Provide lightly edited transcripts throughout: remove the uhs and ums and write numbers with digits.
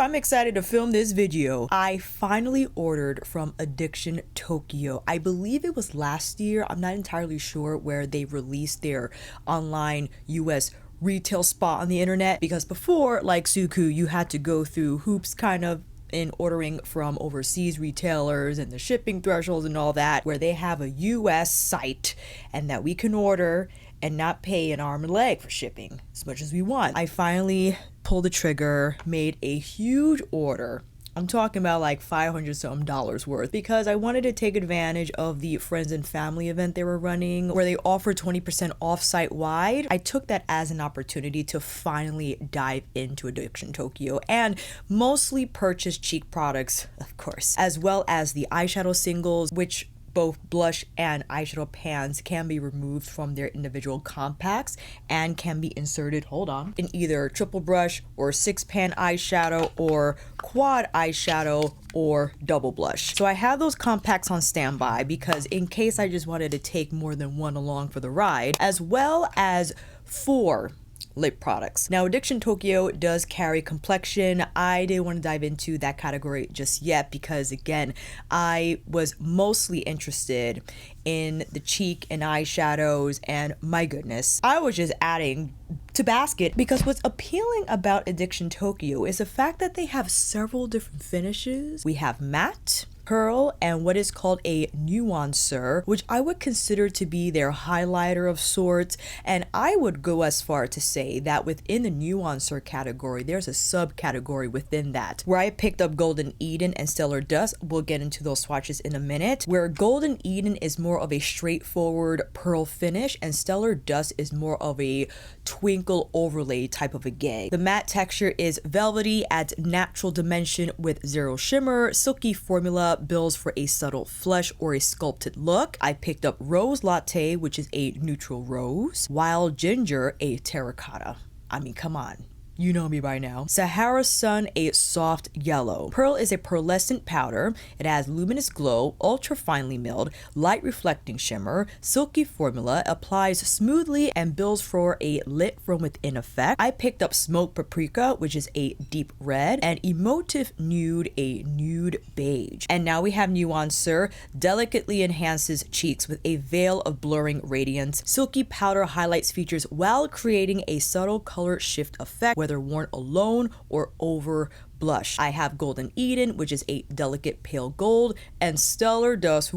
I'm excited to film this video. I finally ordered from Addiction Tokyo. I believe it was last year. I'm not entirely sure where they released their online US retail spot on the internet, because before, like Suqqu, you had to go through hoops kind of in ordering from overseas retailers and the shipping thresholds and all that, where they have a US site and that we can order and not pay an arm and a leg for shipping as much as we want. I finally pulled the trigger, made a huge order. I'm talking about like $500 something worth, because I wanted to take advantage of the friends and family event they were running where they offered 20% off site wide. I took that as an opportunity to finally dive into Addiction Tokyo and mostly purchase cheek products, of course, as well as the eyeshadow singles, which both blush and eyeshadow pans can be removed from their individual compacts and can be inserted, in either triple brush or 6-pan eyeshadow or quad eyeshadow or double blush. So I have those compacts on standby because in case I just wanted to take more than one along for the ride, as well as 4 lip products. Now, Addiction Tokyo does carry complexion. I didn't want to dive into that category just yet because, again, I was mostly interested in the cheek and eyeshadows, and my goodness, I was just adding to basket, because what's appealing about Addiction Tokyo is the fact that they have several different finishes. We have matte, pearl, and what is called a nuancer, which I would consider to be their highlighter of sorts. And I would go as far to say that within the nuancer category, there's a subcategory within that where I picked up Golden Eden and Stellar Dust. We'll get into those swatches in a minute, where Golden Eden is more of a straightforward pearl finish and Stellar Dust is more of a twinkle overlay type of a gay. The matte texture is velvety, adds natural dimension with zero shimmer. Silky formula builds for a subtle flush or a sculpted look. I picked up Rose Latte, which is a neutral rose. Wild Ginger, a terracotta. I mean, come on. You know me by now. Sahara Sun, a soft yellow. Pearl is a pearlescent powder. It has luminous glow, ultra finely milled, light reflecting shimmer. Silky formula applies smoothly and builds for a lit from within effect. I picked up Smoked Paprika, which is a deep red, and Emotive Nude, a nude beige. And now we have Nuancer, delicately enhances cheeks with a veil of blurring radiance. Silky powder highlights features while creating a subtle color shift effect, whether worn alone or over blush. I have Golden Eden, which is a delicate pale gold, and Stellar Dust,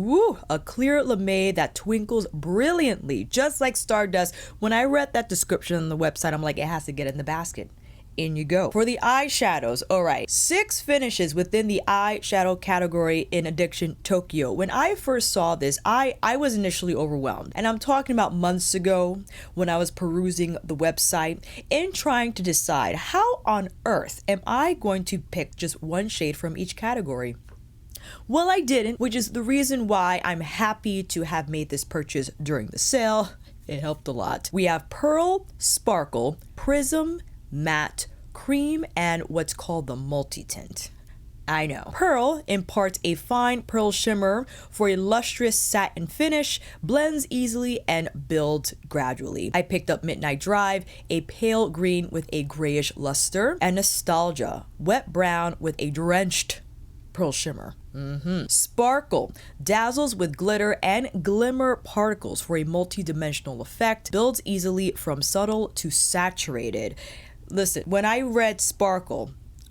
a clear lame that twinkles brilliantly, just like Stardust. When I read that description on the website, I'm like, it has to get in the basket. In you go. For the eyeshadows, all right, 6 finishes within the eyeshadow category in Addiction Tokyo. When I first saw this, I was initially overwhelmed. And I'm talking about months ago when I was perusing the website and trying to decide how on earth am I going to pick just one shade from each category. Well, I didn't, which is the reason why I'm happy to have made this purchase during the sale. It helped a lot. We have Pearl, Sparkle, Prism, Matte, Cream, and what's called the multi-tint. I know. Pearl imparts a fine pearl shimmer for a lustrous satin finish, blends easily and builds gradually. I picked up Midnight Drive, a pale green with a grayish luster, and Nostalgia, wet brown with a drenched pearl shimmer. Sparkle dazzles with glitter and glimmer particles for a multi-dimensional effect, builds easily from subtle to saturated. Listen, when I read Sparkle,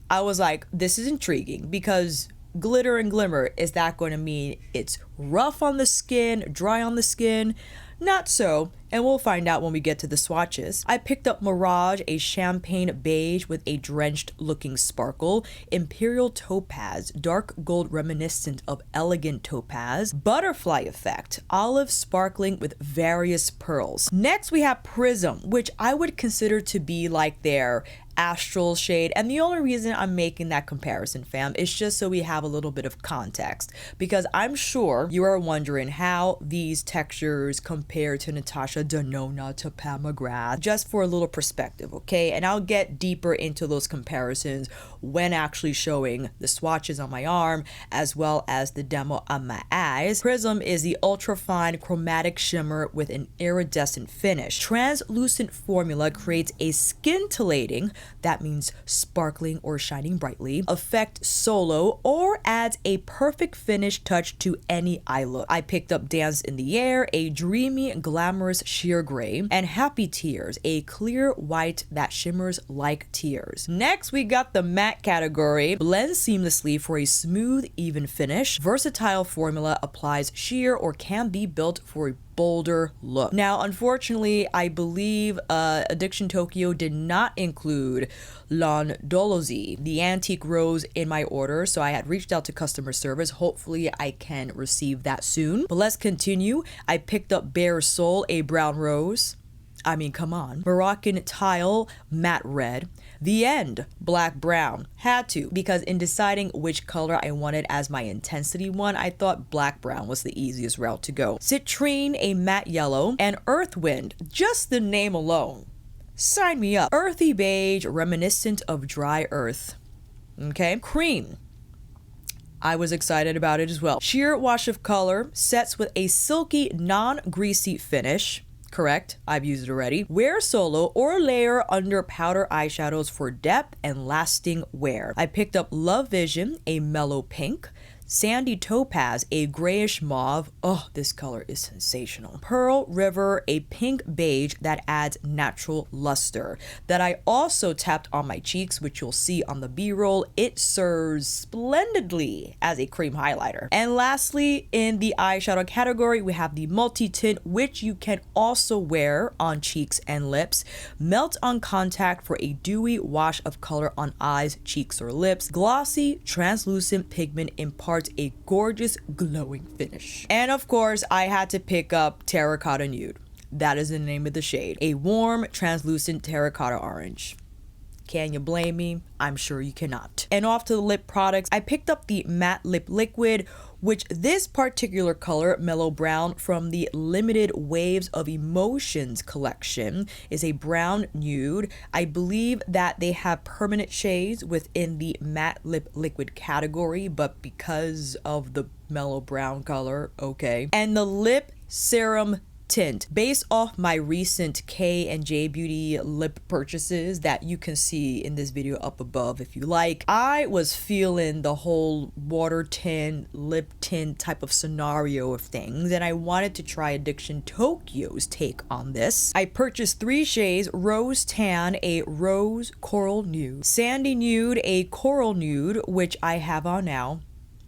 I was like, this is intriguing, because glitter and glimmer, is that going to mean it's rough on the skin, dry on the skin? Not so, and we'll find out when we get to the swatches. I picked up Mirage, a champagne beige with a drenched looking sparkle. Imperial Topaz, dark gold reminiscent of elegant topaz. Butterfly effect, olive sparkling with various pearls. Next we have Prism, which I would consider to be like their astral shade, and the only reason I'm making that comparison, fam, is just so we have a little bit of context, because I'm sure you are wondering how these textures compare to Natasha Denona to Pamagrath, just for a little perspective, okay? And I'll get deeper into those comparisons when actually showing the swatches on my arm as well as the demo on my eyes. Prism is the ultra fine chromatic shimmer with an iridescent finish. Translucent formula creates a scintillating, that means sparkling or shining brightly, effect solo, or adds a perfect finish touch to any eye look. I picked up Dance in the Air, a dreamy, glamorous sheer gray, and Happy Tears, a clear white that shimmers like tears. Next, we got the matte category. Blends seamlessly for a smooth, even finish. Versatile formula applies sheer or can be built for a bolder look. Now, unfortunately, I believe Addiction Tokyo did not include Londolozy, the antique rose, in my order, so I had reached out to customer service. Hopefully, I can receive that soon. But let's continue. I picked up Bare Soul, a brown rose. I mean, come on. Moroccan Tile, matte red. The End, black brown. Had to, because in deciding which color I wanted as my intensity one, I thought black brown was the easiest route to go. Citrine, a matte yellow. And Earthwind, just the name alone. Sign me up. Earthy beige, reminiscent of dry earth. Okay. Cream. I was excited about it as well. Sheer wash of color, sets with a silky, non-greasy finish. Correct, I've used it already. Wear solo or layer under powder eyeshadows for depth and lasting wear. I picked up Love Vision, a mellow pink. Sandy Topaz, a grayish mauve. Oh, this color is sensational. Pearl River, a pink beige that adds natural luster. That I also tapped on my cheeks, which you'll see on the B-roll. It serves splendidly as a cream highlighter. And lastly, in the eyeshadow category, we have the multi-tint, which you can also wear on cheeks and lips. Melt on contact for a dewy wash of color on eyes, cheeks, or lips. Glossy, translucent pigment imparts a gorgeous glowing finish. And of course, I had to pick up Terracotta Nude. That is the name of the shade. A warm, translucent terracotta orange. Can you blame me? I'm sure you cannot. And off to the lip products, I picked up the matte lip liquid, which this particular color, Mellow Brown, from the Limited Waves of Emotions collection, is a brown nude. I believe that they have permanent shades within the matte lip liquid category, but because of the mellow brown color, okay. And the lip serum tint, based off my recent K and J Beauty lip purchases that you can see in this video up above if you like. I was feeling the whole water tint, lip tint type of scenario of things, and I wanted to try Addiction Tokyo's take on this. I purchased 3 shades: Rose Tan, a rose coral nude; Sandy Nude, a coral nude, which I have on now.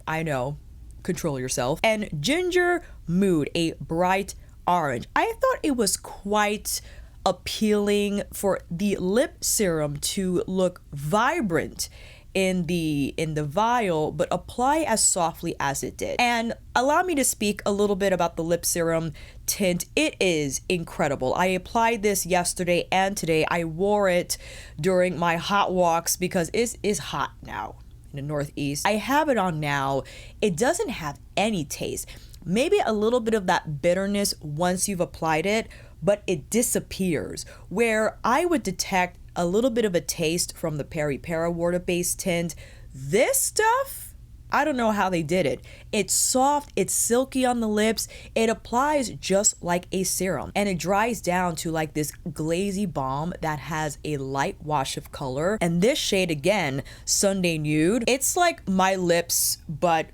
I know, control yourself; and Ginger Mood, a bright orange. I thought it was quite appealing for the lip serum to look vibrant in the vial, but apply as softly as it did. And allow me to speak a little bit about the lip serum tint. It is incredible. I applied this yesterday and today. I wore it during my hot walks because it is hot now in the Northeast. I have it on now. It doesn't have any taste. Maybe a little bit of that bitterness once you've applied it, but it disappears. Where I would detect a little bit of a taste from the Peri Para water-based tint, this stuff, I don't know how they did it. It's soft, it's silky on the lips, it applies just like a serum, and it dries down to like this glazy balm that has a light wash of color. And this shade again, Sunday Nude, it's like my lips, but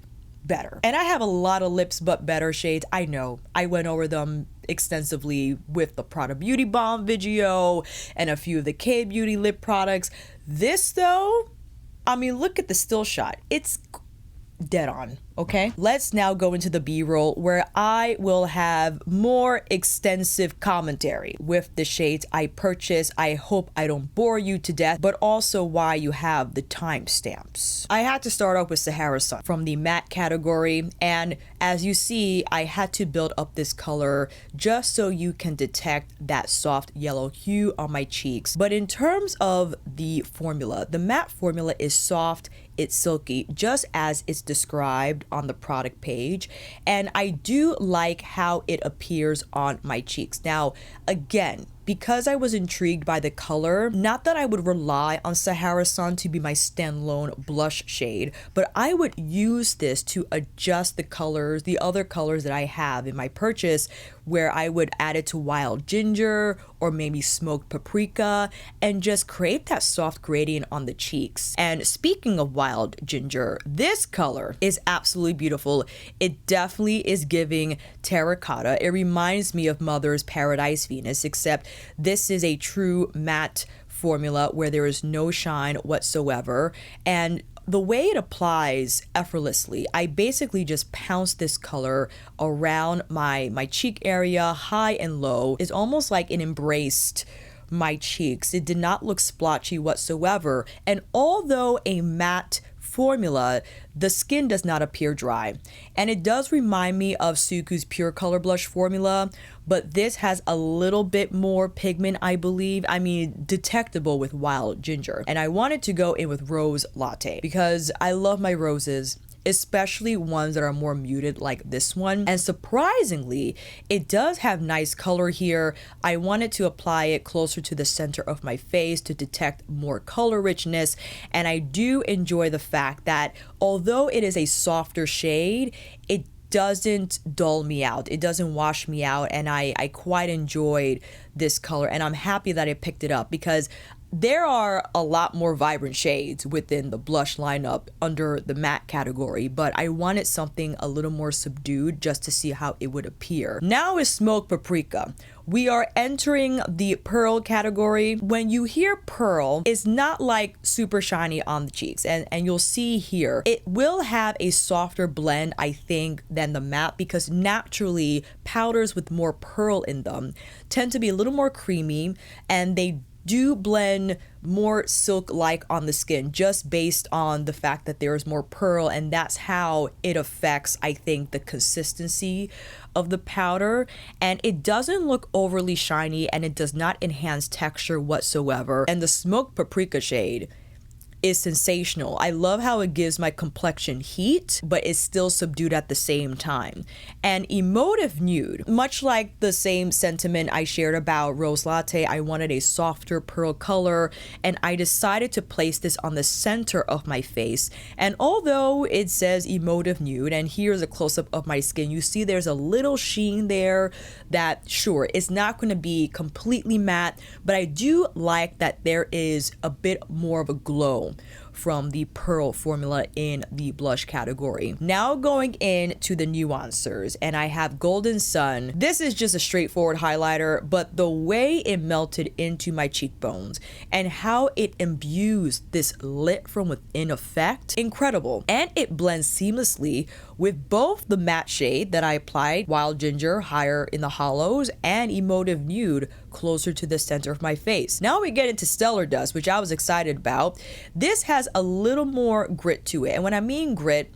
better. And I have a lot of lips but better shades. I know, I went over them extensively with the Prada Beauty Balm video and a few of the K Beauty lip products. This though, I mean, look at the still shot. It's dead on. Okay, let's now go into the B-roll where I will have more extensive commentary with the shades I purchased. I hope I don't bore you to death, but also why you have the timestamps. I had to start off with Sahara Sun from the matte category, and as you see, I had to build up this color just so you can detect that soft yellow hue on my cheeks. But in terms of the formula, the matte formula is soft, it's silky, just as it's described on the product page, and I do like how it appears on my cheeks. Now, again, because I was intrigued by the color, not that I would rely on Sahara Sun to be my standalone blush shade, but I would use this to adjust the colors, the other colors that I have in my purchase, where I would add it to wild ginger or maybe smoked paprika and just create that soft gradient on the cheeks. And speaking of wild ginger, this color is absolutely beautiful. It definitely is giving terracotta. It reminds me of Mother's Paradise Venus, except this is a true matte formula where there is no shine whatsoever. And the way it applies effortlessly, I basically just pounce this color around my cheek area, high and low. It's almost like it embraced my cheeks. It did not look splotchy whatsoever. And although a matte formula, the skin does not appear dry. And it does remind me of Suqq's Pure Color Blush formula, but this has a little bit more pigment, I believe. I mean, detectable with wild ginger. And I wanted to go in with Rose Latte because I love my roses, especially ones that are more muted like this one. And surprisingly, it does have nice color here. I wanted to apply it closer to the center of my face to detect more color richness. And I do enjoy the fact that although it is a softer shade, it doesn't dull me out. It doesn't wash me out. And I quite enjoyed this color. And I'm happy that I picked it up because there are a lot more vibrant shades within the blush lineup under the matte category, but I wanted something a little more subdued just to see how it would appear. Now is Smoked Paprika. We are entering the pearl category. When you hear pearl, it's not like super shiny on the cheeks, and you'll see here, it will have a softer blend, I think, than the matte because naturally powders with more pearl in them tend to be a little more creamy, and they do blend more silk-like on the skin just based on the fact that there is more pearl, and that's how it affects, I think, the consistency of the powder. And it doesn't look overly shiny, and it does not enhance texture whatsoever. And the Smoked Paprika shade is sensational. I love how it gives my complexion heat, but it's still subdued at the same time. And Emotive Nude, much like the same sentiment I shared about Rose Latte, I wanted a softer pearl color, and I decided to place this on the center of my face. And although it says Emotive Nude, and here's a close-up of my skin, you see there's a little sheen there that, sure, it's not going to be completely matte, but I do like that there is a bit more of a glow from the pearl formula in the blush category. Now going into the nuancers, and I have Golden Sun. This is just a straightforward highlighter, but the way it melted into my cheekbones and how it imbues this lit from within effect, incredible. And it blends seamlessly with both the matte shade that I applied, Wild Ginger, higher in the hollows, and Emotive Nude closer to the center of my face. Now we get into Stellar Dust, which I was excited about. This has a little more grit to it, and when I mean grit,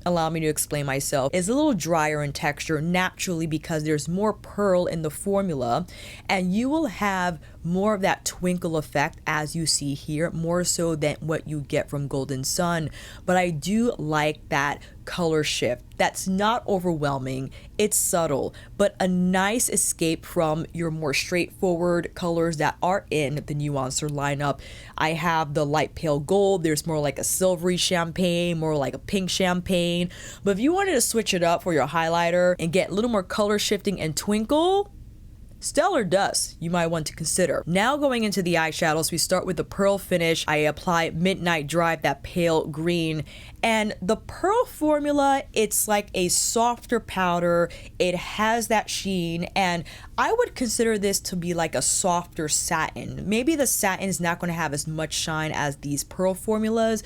allow me to explain myself, is a little drier in texture naturally because there's more pearl in the formula, and you will have more of that twinkle effect as you see here, more so than what you get from Golden Sun. But I do like that color shift. That's not overwhelming, it's subtle, but a nice escape from your more straightforward colors that are in the Nuancer lineup. I have the light pale gold, there's more like a silvery champagne, more like a pink champagne. But if you wanted to switch it up for your highlighter and get a little more color shifting and twinkle, Stellar Dust you might want to consider. Now going into the eyeshadows, we start with the pearl finish. I apply Midnight Drive, that pale green, and the pearl formula, it's like a softer powder. It has that sheen, and I would consider this to be like a softer satin. Maybe the satin is not going to have as much shine as these pearl formulas,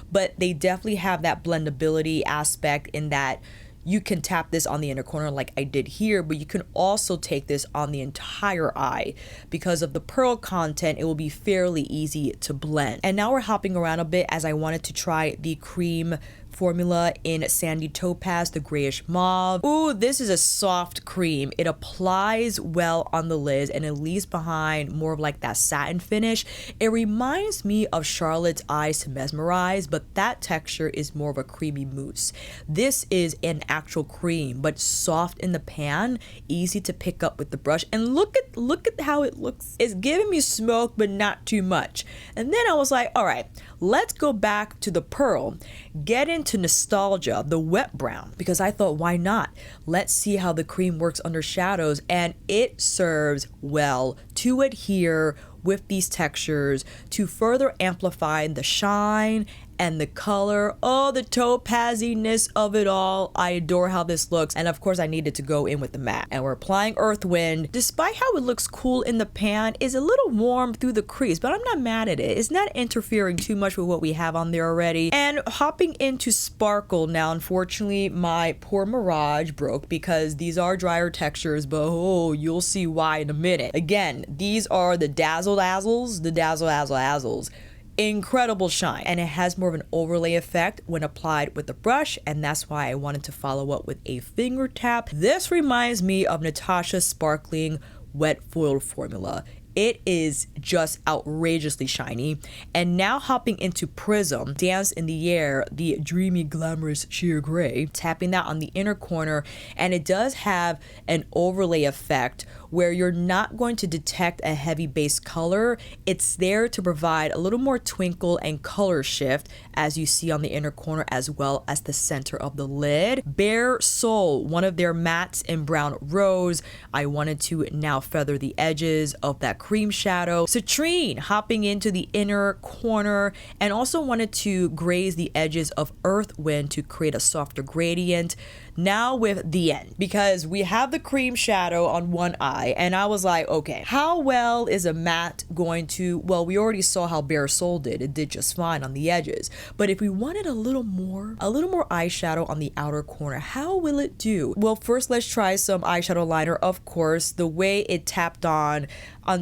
but they definitely have that blendability aspect in that you can tap this on the inner corner like I did here, but you can also take this on the entire eye. Because of the pearl content, it will be fairly easy to blend. And now we're hopping around a bit as I wanted to try the cream formula in Sandy Topaz, the grayish mauve. Ooh, this is a soft cream. It applies well on the lids and it leaves behind more of like that satin finish. It reminds me of Charlotte's Eyes to Mesmerize, but that texture is more of a creamy mousse. This is an actual cream, but soft in the pan, easy to pick up with the brush. And look at how it looks. It's giving me smoke, but not too much. And then I was like, all right, let's go back to the pearl, get into nostalgia, the wet brown, because I thought, why not? Let's see how the cream works under shadows, and it serves well to adhere with these textures to further amplify the shine and the color. Oh, the topaziness of it all. I adore how this looks. And of course I needed to go in with the matte. And we're applying Earth Wind. Despite how it looks cool in the pan, is a little warm through the crease, but I'm not mad at it. It's not interfering too much with what we have on there already. And hopping into Sparkle now, unfortunately my poor Mirage broke because these are drier textures, but oh, you'll see why in a minute. Again, these are the Dazzle Dazzles. Incredible shine, and it has more of an overlay effect when applied with the brush, and that's why I wanted to follow up with a finger tap. This reminds me of Natasha's sparkling wet foil formula. It is just outrageously shiny. And now hopping into Prism, Dance in the Air, the dreamy glamorous sheer gray, tapping that on the inner corner, and it does have an overlay effect where you're not going to detect a heavy base color. It's there to provide a little more twinkle and color shift, as you see on the inner corner as well as the center of the lid. Bare Soul, one of their mattes in brown rose. I wanted to now feather the edges of that cream shadow. Citrine, hopping into the inner corner, and also wanted to graze the edges of Earth Wind to create a softer gradient. Now with the end, because we have the cream shadow on one eye, and I was like, okay, how well is a matte going to, well, we already saw how Bare Soul did. It did just fine on the edges. But if we wanted a little more eyeshadow on the outer corner, how will it do? Well, first let's try some eyeshadow liner. Of course, the way it tapped on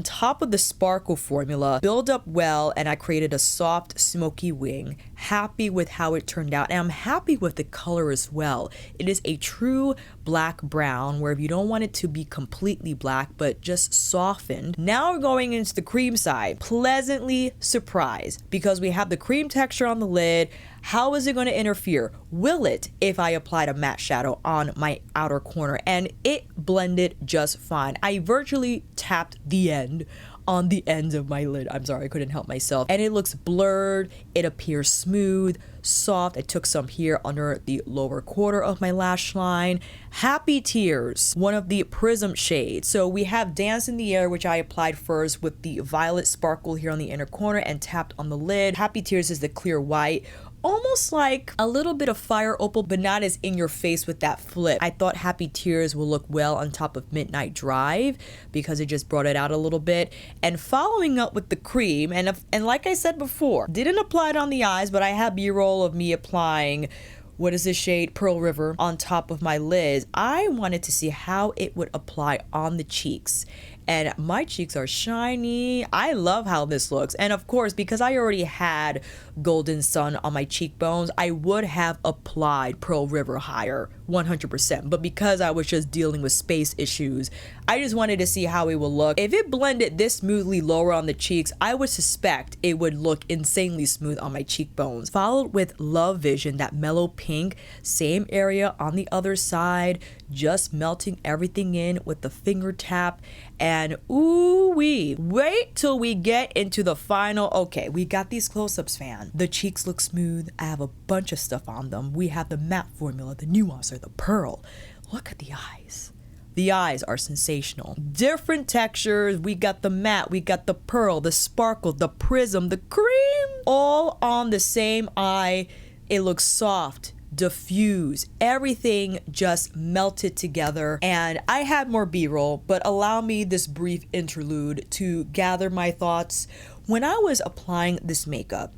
top of the Sparkle formula, build up well, and I created a soft smoky wing. Happy with how it turned out, and I'm happy with the color as well. It is a true black brown, where if you don't want it to be completely black but just softened. Now we're going into the cream side. Pleasantly surprised, because we have the cream texture on the lid. How is it going to interfere? Will it if I applied a matte shadow on my outer corner? And it blended just fine. I virtually tapped the end on the ends of my lid. I'm sorry, I couldn't help myself. And it looks blurred. It appears smooth, soft. I took some here under the lower quarter of my lash line. Happy Tears, one of the Prism shades. So we have Dance in the Air, which I applied first with the violet sparkle here on the inner corner and tapped on the lid. Happy Tears is the clear white. Almost like a little bit of Fire Opal, but not as in your face with that flip. I thought Happy Tears will look well on top of Midnight Drive because it just brought it out a little bit. And following up with the cream, and like I said before, didn't apply it on the eyes, but I have B-roll of me applying, what is this shade? Pearl River, on top of my lids. I wanted to see how it would apply on the cheeks. And my cheeks are shiny. I love how this looks. And of course, because I already had Golden Sun on my cheekbones, I would have applied Pearl River higher, 100%. But because I was just dealing with space issues, I just wanted to see how it would look. If it blended this smoothly lower on the cheeks, I would suspect it would look insanely smooth on my cheekbones. Followed with Love Vision, that mellow pink, same area on the other side, just melting everything in with the finger tap. And ooh-wee, wait till we get into the final. Okay, we got these close-ups, fan. The cheeks look smooth. I have a bunch of stuff on them. We have the matte formula, the Nuancer, the pearl. Look at the eyes. The eyes are sensational. Different textures. We got the matte, we got the pearl, the sparkle, the prism, the cream, all on the same eye. It looks soft, diffuse, everything just melted together. And I had more B-roll, but allow me this brief interlude to gather my thoughts. When I was applying this makeup,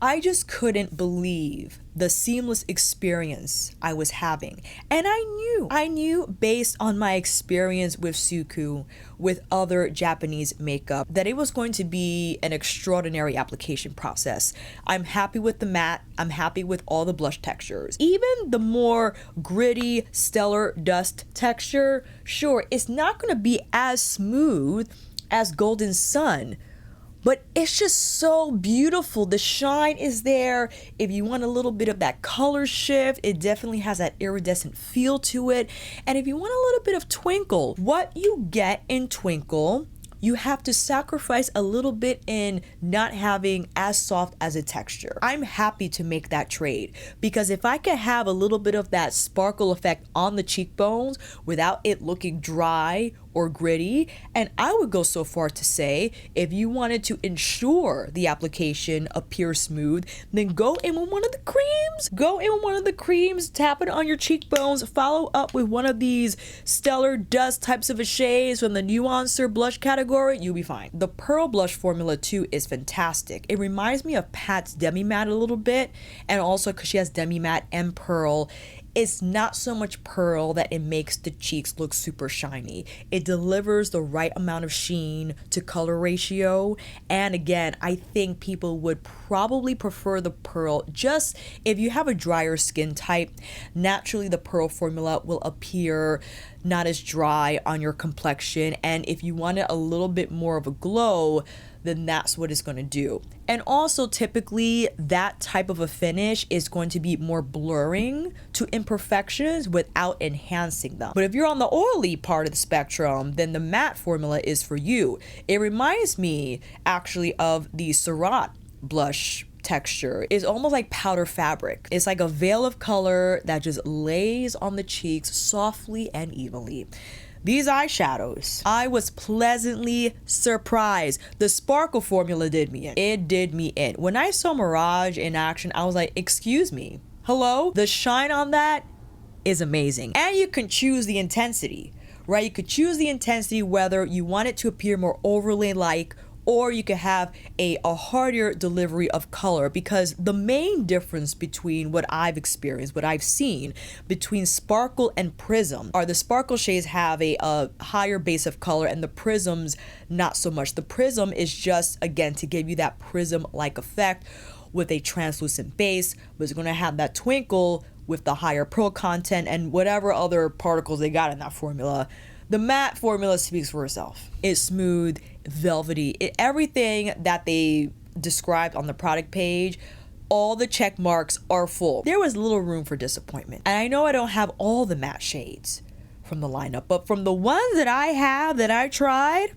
I just couldn't believe the seamless experience I was having. And I knew based on my experience with Suqqu, with other Japanese makeup, that it was going to be an extraordinary application process. I'm happy with the matte. I'm happy with all the blush textures. Even the more gritty Stellar Dust texture, sure, it's not going to be as smooth as Golden Sun, but it's just so beautiful. The shine is there. If you want a little bit of that color shift, it definitely has that iridescent feel to it. And if you want a little bit of twinkle, what you get in twinkle, you have to sacrifice a little bit in not having as soft as a texture. I'm happy to make that trade, because if I could have a little bit of that sparkle effect on the cheekbones without it looking dry or gritty, and I would go so far to say, if you wanted to ensure the application appears smooth, then go in with one of the creams. Go in with one of the creams, tap it on your cheekbones, follow up with one of these Stellar Dust types of shades from the Nuancer blush category, you'll be fine. The Pearl blush formula too is fantastic. It reminds me of Pat's Demi Matte a little bit, and also because she has Demi Matte and Pearl, it's not so much pearl that it makes the cheeks look super shiny. It delivers the right amount of sheen to color ratio. And again, I think people would probably prefer the pearl. Just if you have a drier skin type, naturally the pearl formula will appear not as dry on your complexion. And if you wanted a little bit more of a glow, then that's what it's going to do. And also typically that type of a finish is going to be more blurring to imperfections without enhancing them. But if you're on the oily part of the spectrum, then the matte formula is for you. It reminds me actually of the Sahara blush texture. It's almost like powder fabric. It's like a veil of color that just lays on the cheeks softly and evenly. These eyeshadows, I was pleasantly surprised. The sparkle formula did me in. It did me in. When I saw Mirage in action, I was like, excuse me, hello? The shine on that is amazing. And you can choose the intensity, right? You could choose the intensity whether you want it to appear more overlay-like, or you could have a harder delivery of color, because the main difference between what I've experienced, what I've seen between Sparkle and Prism are the Sparkle shades have a higher base of color and the Prisms not so much. The Prism is just, again, to give you that prism-like effect with a translucent base, but it's going to have that twinkle with the higher pearl content and whatever other particles they got in that formula. The matte formula speaks for itself. It's smooth, velvety, everything that they described on the product page, all the check marks are full. There was little room for disappointment. And I know I don't have all the matte shades from the lineup, but from the ones that I have, that I tried,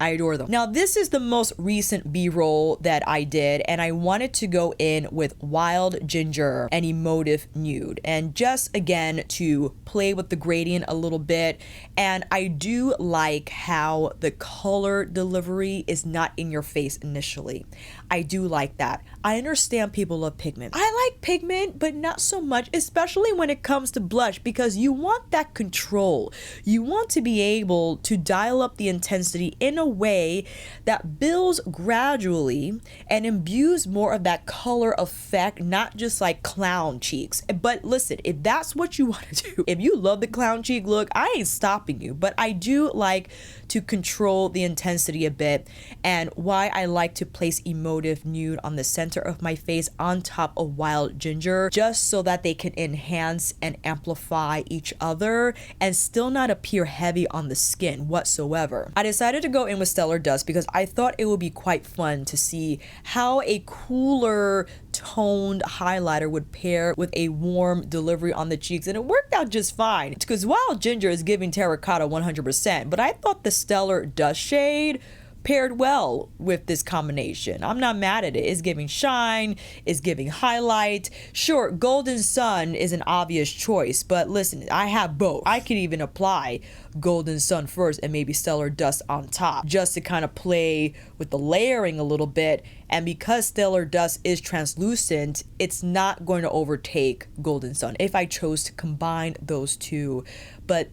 I adore them. Now, this is the most recent B-roll that I did, and I wanted to go in with Wild Ginger and Emotive Nude, and just again to play with the gradient a little bit. And I do like how the color delivery is not in your face initially. I do like that. I understand people love pigment. I like pigment, but not so much, especially when it comes to blush, because you want that control. You want to be able to dial up the intensity in a way that builds gradually and imbues more of that color effect, not just like clown cheeks. But listen, if that's what you want to do, if you love the clown cheek look, I ain't stopping you. But I do like to control the intensity a bit, and why I like to place Emotive Nude on the center of my face on top of Wild Ginger, just so that they can enhance and amplify each other and still not appear heavy on the skin whatsoever. I decided to go in with Stellar Dust because I thought it would be quite fun to see how a cooler toned highlighter would pair with a warm delivery on the cheeks, and it worked out just fine because Wild Ginger is giving Terracotta 100%, but I thought the Stellar Dust shade paired well with this combination. I'm not mad at it. It's giving shine, it's giving highlight. Sure, Golden Sun is an obvious choice, but listen, I have both. I could even apply Golden Sun first and maybe Stellar Dust on top, just to kind of play with the layering a little bit And because Stellar Dust is translucent, it's not going to overtake Golden Sun if I chose to combine those two. But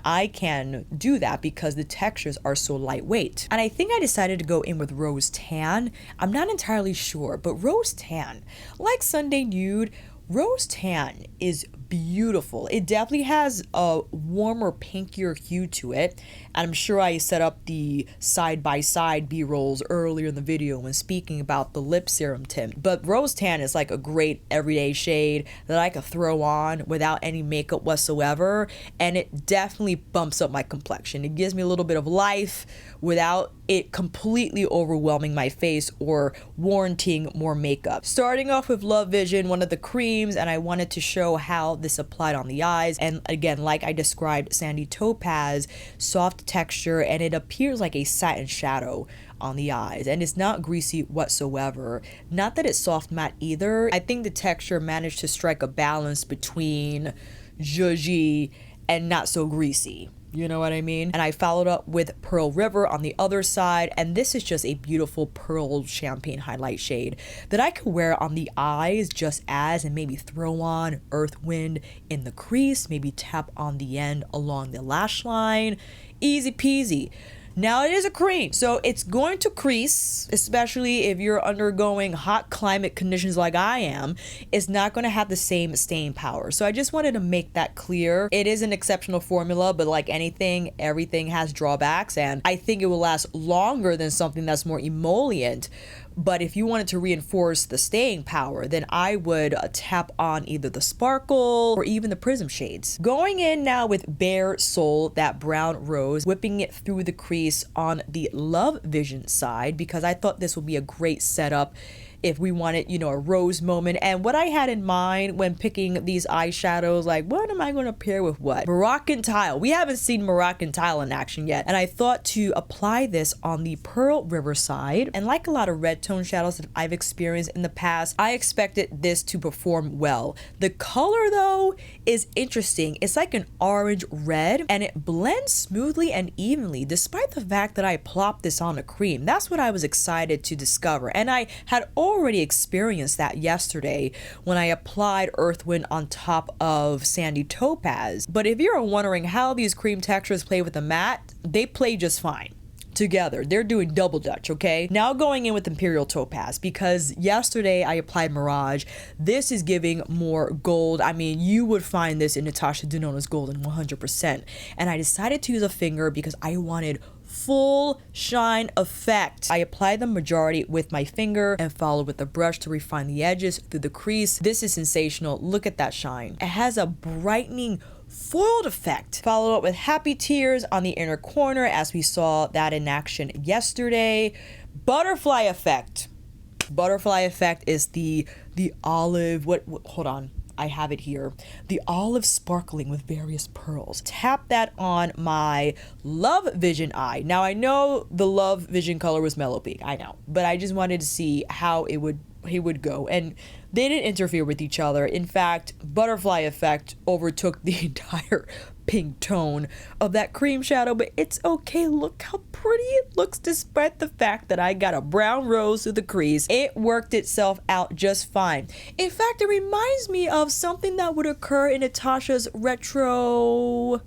I can do that because the textures are so lightweight. And I think I decided to go in with Rose Tan. I'm not entirely sure, but Rose Tan, like Sunday Nude, Rose Tan is beautiful. It definitely has a warmer, pinkier hue to it. And I'm sure I set up the side-by-side B-rolls earlier in the video when speaking about the lip serum tint. But Rose Tan is like a great everyday shade that I could throw on without any makeup whatsoever. And it definitely bumps up my complexion. It gives me a little bit of life without it completely overwhelming my face or warranting more makeup. Starting off with Love Vision, one of the creams, and I wanted to show how this applied on the eyes. And again, like I described, Sandy Topaz, soft texture, and it appears like a satin shadow on the eyes, and it's not greasy whatsoever. Not that it's soft matte either. I think the texture managed to strike a balance between zhuzhy and not so greasy. You know what I mean? And I followed up with Pearl River on the other side, and this is just a beautiful pearl champagne highlight shade that I could wear on the eyes just as, and maybe throw on Earth Wind in the crease, maybe tap on the end along the lash line. Easy peasy. Now it is a cream, so it's going to crease, especially if you're undergoing hot climate conditions like I am. It's not going to have the same staying power. So I just wanted to make that clear. It is an exceptional formula, but like anything, everything has drawbacks, and I think it will last longer than something that's more emollient. But if you wanted to reinforce the staying power, then I would tap on either the Sparkle or even the Prism shades. Going in now with Bare Soul, that brown rose, whipping it through the crease on the Love Vision side, because I thought this would be a great setup if we wanted, you know, a rose moment. And what I had in mind when picking these eyeshadows, like, what am I going to pair with what? Moroccan Tile. We haven't seen Moroccan Tile in action yet. And I thought to apply this on the Pearl River side. And like a lot of red tone shadows that I've experienced in the past, I expected this to perform well. The color, though, is interesting. It's like an orange red, and it blends smoothly and evenly, despite the fact that I plopped this on a cream. That's what I was excited to discover. And I had already experienced that yesterday when I applied Earth Wind on top of Sandy Topaz. But if you're wondering how these cream textures play with the matte, they play just fine together. They're doing double dutch, okay? Now going in with Imperial Topaz, because yesterday I applied Mirage. This is giving more gold. I mean, you would find this in Natasha Denona's Golden 100%. And I decided to use a finger because I wanted full shine effect. I applied the majority with my finger and followed with a brush to refine the edges through the crease. This is sensational. Look at that shine. It has a brightening foiled effect. Followed up with Happy Tears on the inner corner, as we saw that in action yesterday. Butterfly effect. Butterfly effect is the olive, hold on, I have it here. The olive sparkling with various pearls. Tap that on my Love Vision eye. Now I know the Love Vision color was Mellow Pink, I know, but I just wanted to see how it would go, and they didn't interfere with each other. In fact, Butterfly effect overtook the entire pink tone of that cream shadow, but it's okay. Look how pretty it looks despite the fact that I got a brown rose through the crease. It worked itself out just fine. In fact, it reminds me of something that would occur in Natasha's retro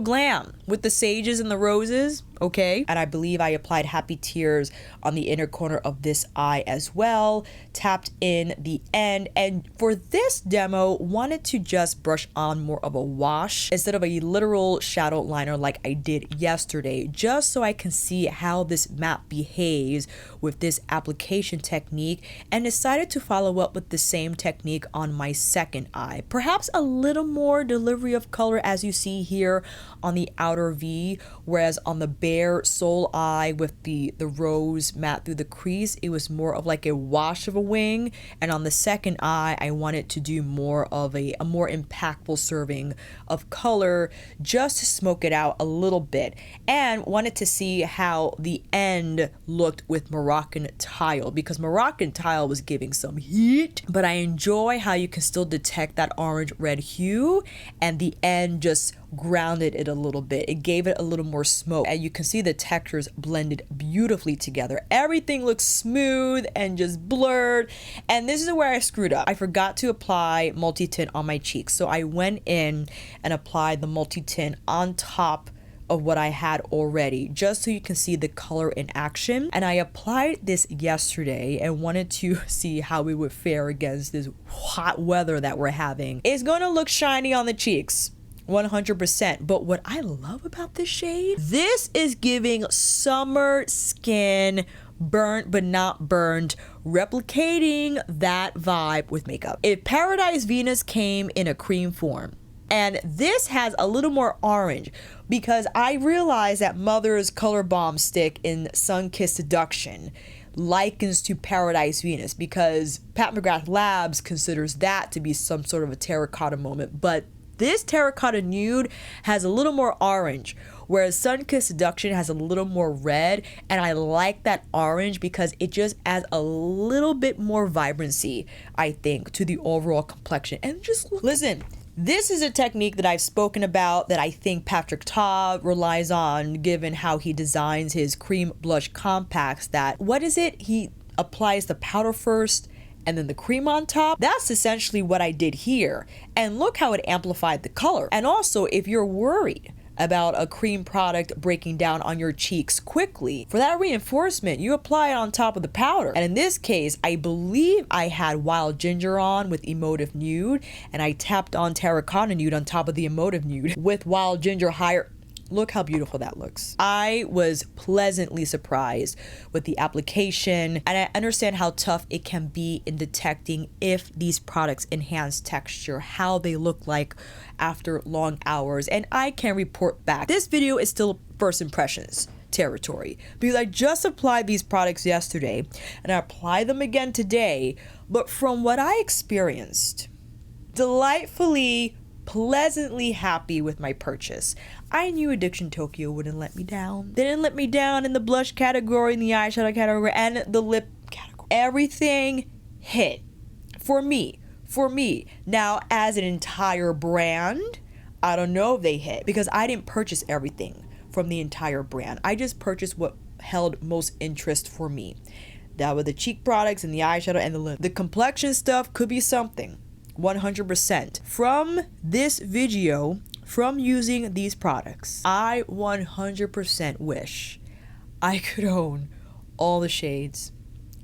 glam with the sages and the roses, okay? And I believe I applied Happy Tears on the inner corner of this eye as well, tapped in the end, and for this demo, wanted to just brush on more of a wash instead of a literal shadow liner like I did yesterday, just so I can see how this matte behaves with this application technique, and decided to follow up with the same technique on my second eye. Perhaps a little more delivery of color, as you see here on the outer V, whereas on the Bare Soul eye with the rose matte through the crease, it was more of like a wash of a wing, and on the second eye I wanted to do more of a more impactful serving of color, just to smoke it out a little bit, and wanted to see how the end looked with Moroccan Tile, because Moroccan Tile was giving some heat, but I enjoy how you can still detect that orange red hue, and the end just grounded it a little bit. It gave it a little more smoke, and you can see the textures blended beautifully together. Everything looks smooth and just blurred, and this is where I screwed up. I forgot to apply multi-tint on my cheeks, so I went in and applied the multi-tint on top of what I had already, just so you can see the color in action. And I applied this yesterday and wanted to see how we would fare against this hot weather that we're having. It's gonna look shiny on the cheeks, 100%. But what I love about this shade, this is giving summer skin, burnt but not burned, replicating that vibe with makeup. If Paradise Venus came in a cream form, and this has a little more orange, because I realized that Mother's Color Bomb stick in Sun-Kissed Seduction likens to Paradise Venus, because Pat McGrath Labs considers that to be some sort of a terracotta moment, but this Terracotta Nude has a little more orange, whereas Sun-Kissed Seduction has a little more red, and I like that orange because it just adds a little bit more vibrancy, I think, to the overall complexion. And just listen, this is a technique that I've spoken about that I think Patrick Ta relies on, given how he designs his cream blush compacts. That, what is it? He applies the powder first and then the cream on top. That's essentially what I did here. And look how it amplified the color. And also, if you're worried about a cream product breaking down on your cheeks quickly, for that reinforcement, you apply it on top of the powder. And in this case, I believe I had Wild Ginger on with Emotive Nude, and I tapped on Terracotta Nude on top of the Emotive Nude with Wild Ginger higher. Look how beautiful that looks. I was pleasantly surprised with the application, and I understand how tough it can be in detecting if these products enhance texture, how they look like after long hours, and I can report back. This video is still first impressions territory, because I just applied these products yesterday and I applied them again today, but from what I experienced, delightfully pleasantly happy with my purchase. I knew Addiction Tokyo wouldn't let me down. They didn't let me down in the blush category, in the eyeshadow category, and the lip category. Everything hit for me. Now, as an entire brand, I don't know if they hit, because I didn't purchase everything from the entire brand. I just purchased what held most interest for me. That were the cheek products and the eyeshadow and the lip. The complexion stuff could be something. 100%. From this video, from using these products, I 100% wish I could own all the shades.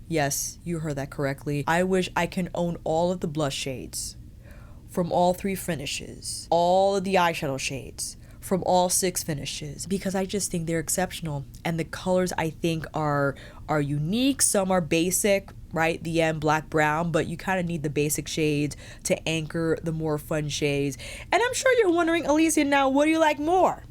Yes, you heard that correctly. I wish I can own all of the blush shades from all 3 finishes, all of the eyeshadow shades from all 6 finishes, because I just think they're exceptional, and the colors I think are unique. Some are basic, right? The end black brown, but you kind of need the basic shades to anchor the more fun shades. And I'm sure you're wondering, Alicia, now what do you like more,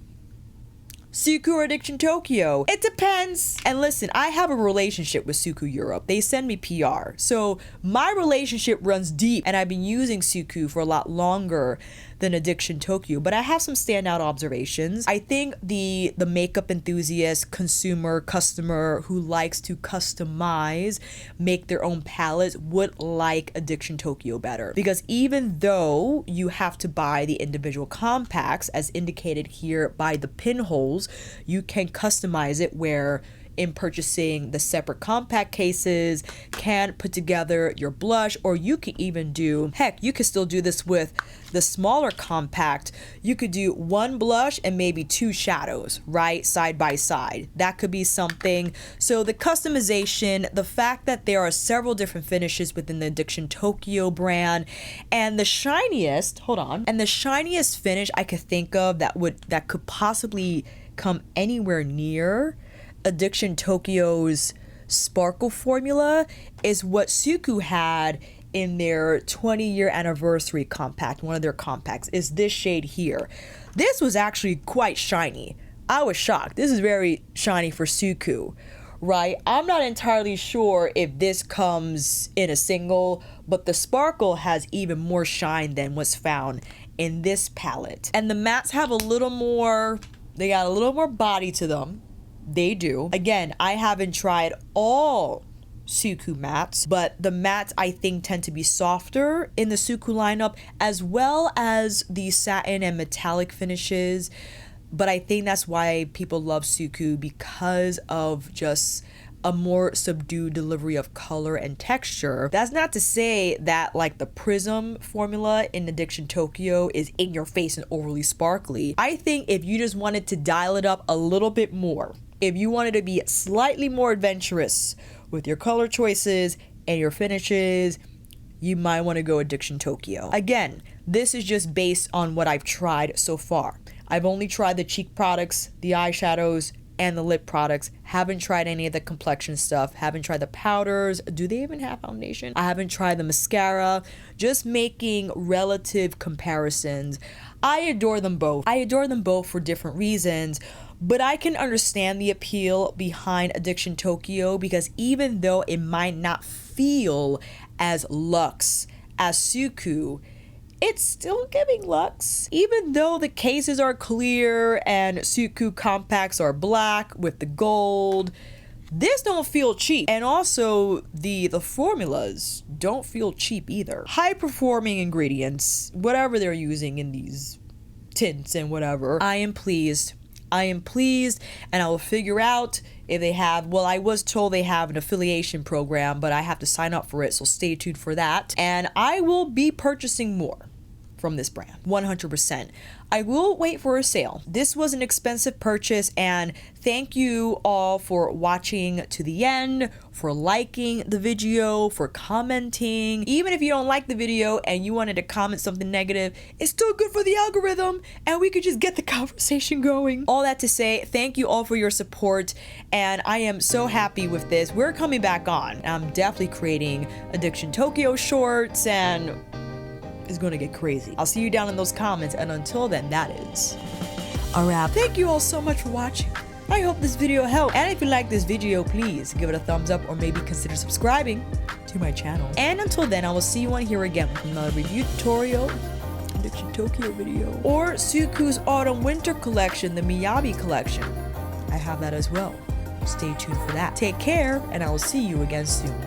Suqqu or Addiction Tokyo? It depends. And listen, I have a relationship with Suqqu Europe. They send me PR, so my relationship runs deep, and I've been using Suqqu for a lot longer than Addiction Tokyo, but I have some standout observations. I think the makeup enthusiast, consumer, customer who likes to customize, make their own palettes would like Addiction Tokyo better, because even though you have to buy the individual compacts as indicated here by the pinholes, you can customize it where in purchasing the separate compact cases can put together your blush, or you can even do, heck, you could still do this with the smaller compact. You could do 1 blush and maybe 2 shadows, right, side by side. That could be something. So the customization, the fact that there are several different finishes within the Addiction Tokyo brand, and the shiniest, the shiniest finish I could think of that could possibly come anywhere near Addiction Tokyo's sparkle formula is what Suqqu had in their 20-year anniversary compact. One of their compacts is this shade here. This was actually quite shiny. I was shocked. This is very shiny for Suqqu, right? I'm not entirely sure if this comes in a single, but the sparkle has even more shine than what's found in this palette. And the mattes have a little more, they got a little more body to them. They do. Again, I haven't tried all Suqqu mattes, but the mattes I think tend to be softer in the Suqqu lineup, as well as the satin and metallic finishes. But I think that's why people love Suqqu, because of just a more subdued delivery of color and texture. That's not to say that like the Prism formula in Addiction Tokyo is in your face and overly sparkly. I think if you just wanted to dial it up a little bit more, if you wanted to be slightly more adventurous with your color choices and your finishes, you might want to go Addiction Tokyo. Again, this is just based on what I've tried so far. I've only tried the cheek products, the eyeshadows, and the lip products. Haven't tried any of the complexion stuff. Haven't tried the powders. Do they even have foundation? I haven't tried the mascara. Just making relative comparisons. I adore them both. I adore them both for different reasons, but I can understand the appeal behind Addiction Tokyo, because even though it might not feel as luxe as Suqqu, it's still giving luxe. Even though the cases are clear and Suqqu compacts are black with the gold, this don't feel cheap. And also the formulas don't feel cheap either. High performing ingredients, whatever they're using in these tints and whatever. I am pleased. I am pleased, and I will figure out if they have, well, I was told they have an affiliation program, but I have to sign up for it, so stay tuned for that. And I will be purchasing more from this brand, 100%. I will wait for a sale. This was an expensive purchase, and thank you all for watching to the end, for liking the video, for commenting. Even if you don't like the video and you wanted to comment something negative, it's still good for the algorithm, and we could just get the conversation going. All that to say, thank you all for your support, and I am so happy with this. We're coming back on. I'm definitely creating Addiction Tokyo shorts, and is going to get crazy. I'll see you down in those comments, and until then, that is a wrap. Thank you all so much for watching. I hope this video helped, and if you like this video, please give it a thumbs up or maybe consider subscribing to my channel. And until then, I will see you on here again with another review tutorial, Addiction Tokyo video, or Suqqu's autumn winter collection, the Miyabi collection. I have that as well. Stay tuned for that. Take care, and I will see you again soon.